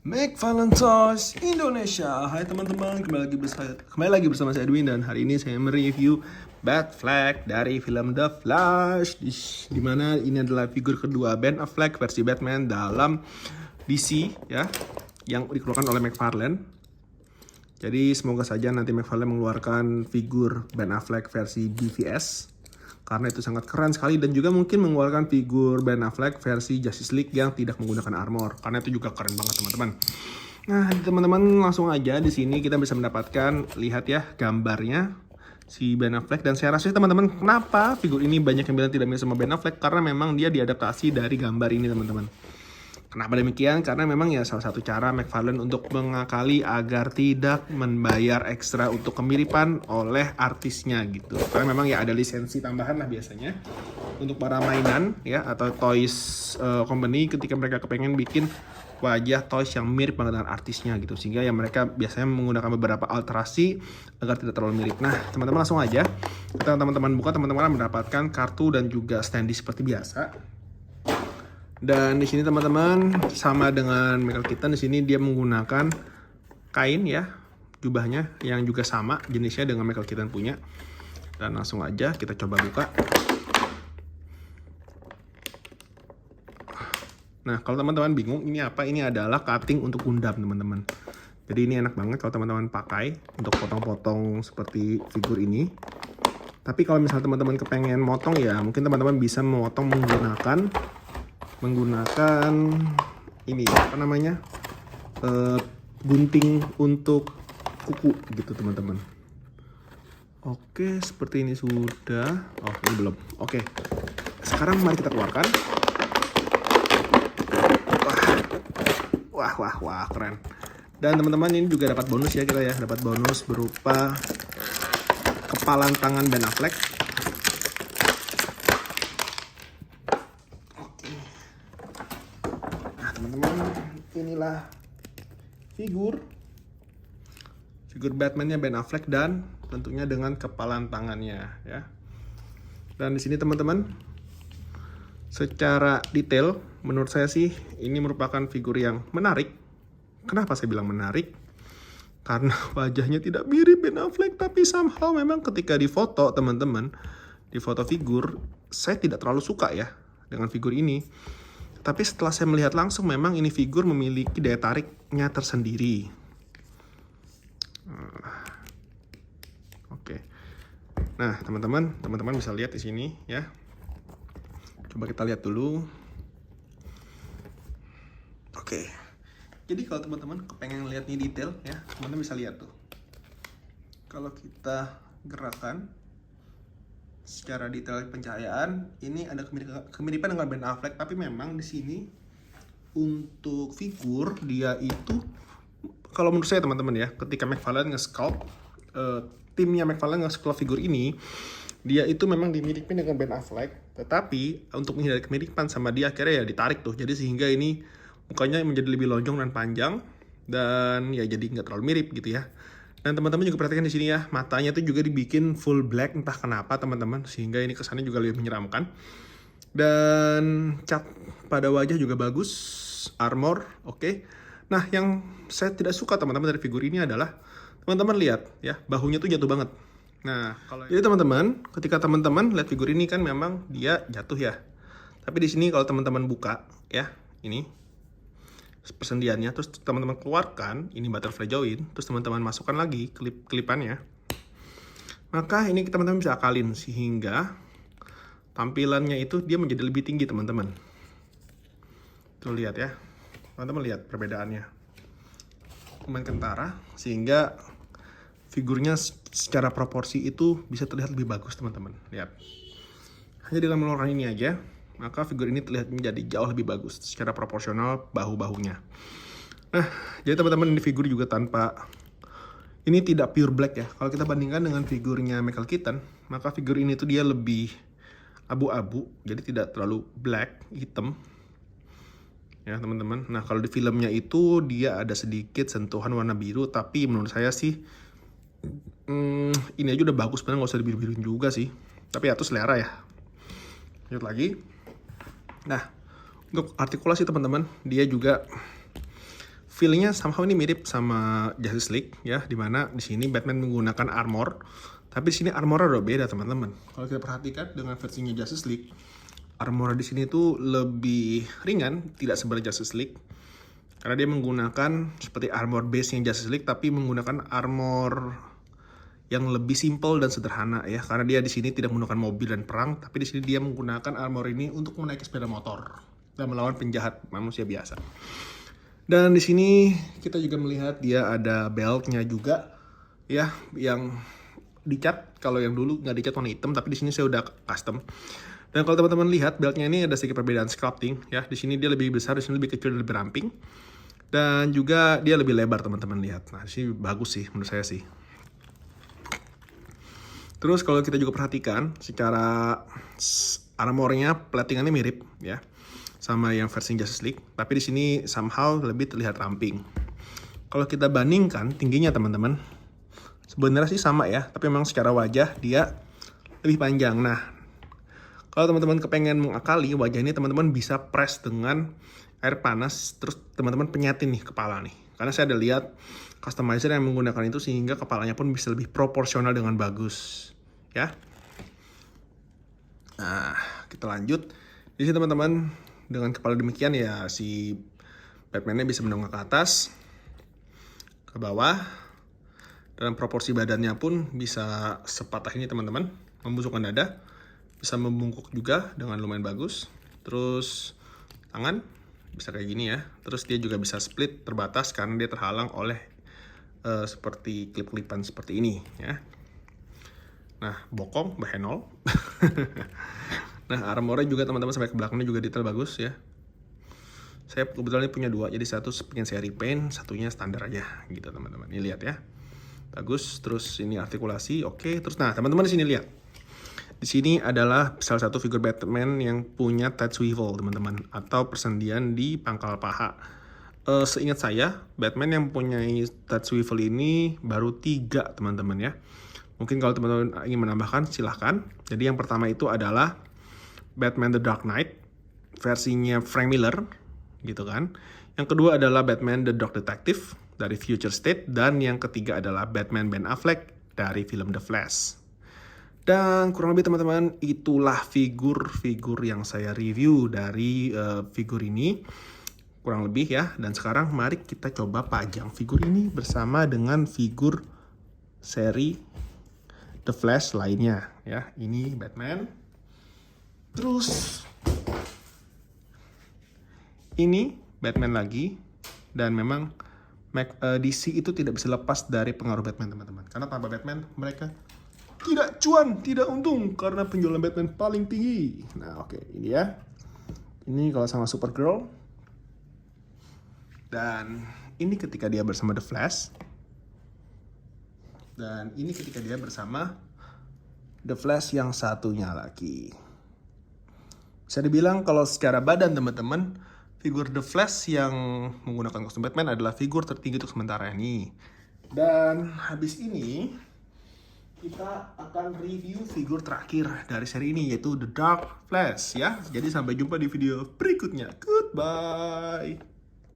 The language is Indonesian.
McFarlane Toys Indonesia. Hai teman-teman, kembali lagi bersama saya Edwin, dan hari ini saya mereview Batfleck dari film The Flash, di mana ini adalah figur kedua Ben Affleck versi Batman dalam DC ya, yang dikeluarkan oleh McFarlane. Jadi semoga saja nanti McFarlane mengeluarkan figur Ben Affleck versi BVS, karena itu sangat keren sekali, dan juga mungkin mengeluarkan figur Ben Affleck versi Justice League yang tidak menggunakan armor, karena itu juga keren banget teman-teman. Nah teman-teman, langsung aja di sini kita bisa mendapatkan, lihat ya gambarnya si Ben Affleck, dan saya rasa teman-teman, kenapa figur ini banyak yang bilang tidak mirip sama Ben Affleck, karena memang dia diadaptasi dari gambar ini teman-teman. Kenapa demikian? Karena memang ya salah satu cara McFarlane untuk mengakali agar tidak membayar ekstra untuk kemiripan oleh artisnya gitu. Karena memang ya ada lisensi tambahan lah biasanya untuk para mainan ya, atau toys company ketika mereka kepengen bikin wajah toys yang mirip banget dengan artisnya gitu. Sehingga ya mereka biasanya menggunakan beberapa alterasi agar tidak terlalu mirip. Nah teman-teman, langsung aja ketika teman-teman buka, teman-teman mendapatkan kartu dan juga standee seperti biasa. Dan di sini teman-teman, sama dengan Michael Keaton, di sini dia menggunakan kain ya, jubahnya yang juga sama jenisnya dengan Michael Keaton punya. Dan langsung aja kita coba buka. Nah, kalau teman-teman bingung ini apa, ini adalah cutting untuk Gundam teman-teman. Jadi ini enak banget kalau teman-teman pakai untuk potong-potong seperti figur ini. Tapi kalau misalnya teman-teman kepengen motong ya, mungkin teman-teman bisa memotong menggunakan ini apa namanya, gunting untuk kuku gitu teman-teman. Oke, seperti ini sudah. Oh, ini belum. Oke, sekarang mari kita keluarkan. Wah, keren. Dan teman-teman, ini juga dapat bonus ya, kita ya dapat bonus berupa kepalan tangan Ben Affleck. Teman-teman, inilah figur Batman-nya Ben Affleck, dan tentunya dengan kepalan tangannya ya. Dan di sini teman-teman, secara detail menurut saya sih ini merupakan figur yang menarik. Kenapa saya bilang menarik? Karena wajahnya tidak mirip Ben Affleck, tapi somehow memang ketika difoto teman-teman, di foto figur, saya tidak terlalu suka ya dengan figur ini. Tapi setelah saya melihat langsung, memang ini figur memiliki daya tariknya tersendiri. Oke. Nah, teman-teman bisa lihat di sini ya. Coba kita lihat dulu. Oke. Jadi kalau teman-teman kepengen lihat nih detail ya, teman-teman bisa lihat tuh. Kalau kita gerakan secara detail pencahayaan, ini ada kemiripan dengan Ben Affleck, tapi memang di sini untuk figur dia itu, kalau menurut saya teman-teman ya, ketika McFarlane nge-sculpt, timnya McFarlane nge-sculpt figur ini, dia itu memang dimiripin dengan Ben Affleck, tetapi untuk menghindari kemiripan sama dia, akhirnya ya ditarik tuh, jadi sehingga ini mukanya menjadi lebih lonjong dan panjang, dan ya jadi nggak terlalu mirip gitu ya. Dan teman-teman juga perhatikan di sini ya, matanya itu juga dibikin full black, entah kenapa teman-teman, sehingga ini kesannya juga lebih menyeramkan. Dan cat pada wajah juga bagus, armor, oke. Nah, yang saya tidak suka teman-teman dari figur ini adalah, teman-teman lihat ya, bahunya tuh jatuh banget. Nah, jadi teman-teman, ketika teman-teman lihat figur ini kan memang dia jatuh ya. Tapi di sini kalau teman-teman buka ya, ini persendiannya, terus teman-teman keluarkan ini butterfly join, terus teman-teman masukkan lagi kelipannya, maka ini teman-teman bisa akalin sehingga tampilannya itu dia menjadi lebih tinggi teman-teman. Tuh lihat ya, teman-teman lihat perbedaannya, lumayan kentara, sehingga figurnya secara proporsi itu bisa terlihat lebih bagus teman-teman. Lihat, hanya dengan mengeluarkan ini aja, maka figur ini terlihat menjadi jauh lebih bagus secara proporsional bahu-bahunya. Nah, jadi teman-teman, ini figur juga tanpa, ini tidak pure black ya. Kalau kita bandingkan dengan figurnya Michael Keaton, maka figur ini tuh dia lebih abu-abu, jadi tidak terlalu black, hitam ya teman-teman. Nah, kalau di filmnya itu dia ada sedikit sentuhan warna biru, tapi menurut saya sih ini aja udah bagus banget, nggak usah dibiru-biruin juga sih. Tapi ya itu selera ya. Lihat lagi. Nah, untuk artikulasi teman-teman, dia juga feelingnya somehow ini mirip sama Justice League ya, dimana di sini Batman menggunakan armor, tapi di sini armornya udah beda teman-teman. Kalau kita perhatikan dengan versinya Justice League, armor di sini tuh lebih ringan, tidak seberat Justice League, karena dia menggunakan seperti armor base-nya Justice League, tapi menggunakan armor yang lebih simple dan sederhana ya, karena dia di sini tidak menggunakan mobil dan perang, tapi di sini dia menggunakan armor ini untuk menaiki sepeda motor dan melawan penjahat manusia biasa. Dan di sini kita juga melihat dia ada beltnya juga ya, yang dicat. Kalau yang dulu nggak dicat warna hitam, tapi di sini saya udah custom. Dan kalau teman-teman lihat beltnya ini ada sedikit perbedaan sculpting ya. Di sini dia lebih besar, di sini lebih kecil dan lebih ramping. Dan juga dia lebih lebar teman-teman lihat. Nah, di sini bagus sih menurut saya sih. Terus kalau kita juga perhatikan secara armornya, platingannya mirip ya sama yang versi Justice League, tapi di sini somehow lebih terlihat ramping. Kalau kita bandingkan tingginya teman-teman, sebenarnya sih sama ya, tapi memang secara wajah dia lebih panjang. Nah, kalau teman-teman kepengen mengakali wajah ini, teman-teman bisa press dengan air panas, terus teman-teman penyatin nih kepala nih. Karena saya ada lihat customizer yang menggunakan itu sehingga kepalanya pun bisa lebih proporsional dengan bagus ya. Nah, kita lanjut. Di sini teman-teman, dengan kepala demikian ya si Batman-nya bisa mendongak ke atas, ke bawah, dan proporsi badannya pun bisa sepatah ini teman-teman, membusukkan dada, bisa membungkuk juga dengan lumayan bagus. Terus tangan bisa kayak gini ya. Terus dia juga bisa split terbatas karena dia terhalang oleh seperti klip-klipan seperti ini ya. Nah, bokong, behenol. Nah, armornya juga teman-teman sampai ke belakangnya juga detail bagus ya. Saya kebetulan punya dua, jadi satu pengen saya repaint, satunya standar aja gitu teman-teman. Ini lihat ya, bagus. Terus ini artikulasi, oke. Terus nah teman-teman di sini lihat. Di sini adalah salah satu figur Batman yang punya Ted Swivel teman-teman, atau persendian di pangkal paha. Seingat saya, Batman yang mempunyai Ted Swivel ini baru 3 teman-teman ya. Mungkin kalau teman-teman ingin menambahkan silahkan. Jadi yang pertama itu adalah Batman The Dark Knight versinya Frank Miller gitu kan. Yang kedua adalah Batman The Dark Detective dari Future State, dan yang ketiga adalah Batman Ben Affleck dari film The Flash. Dan kurang lebih teman-teman itulah figur-figur yang saya review dari figur ini kurang lebih ya. Dan sekarang mari kita coba pajang figur ini bersama dengan figur seri The Flash lainnya ya. Ini Batman. Terus ini Batman lagi. Dan memang DC itu tidak bisa lepas dari pengaruh Batman teman-teman. Karena tanpa Batman mereka tidak cuan, tidak untung karena penjualan Batman paling tinggi. Nah, oke, ini ya. Ini kalau sama Supergirl. Dan ini ketika dia bersama The Flash. Dan ini ketika dia bersama The Flash yang satunya lagi. Bisa dibilang kalau secara badan teman-teman, figur The Flash yang menggunakan kostum Batman adalah figur tertinggi untuk sementara ini. Dan habis ini kita akan review figur terakhir dari seri ini, yaitu The Dark Flash ya. Jadi sampai jumpa di video berikutnya. Goodbye.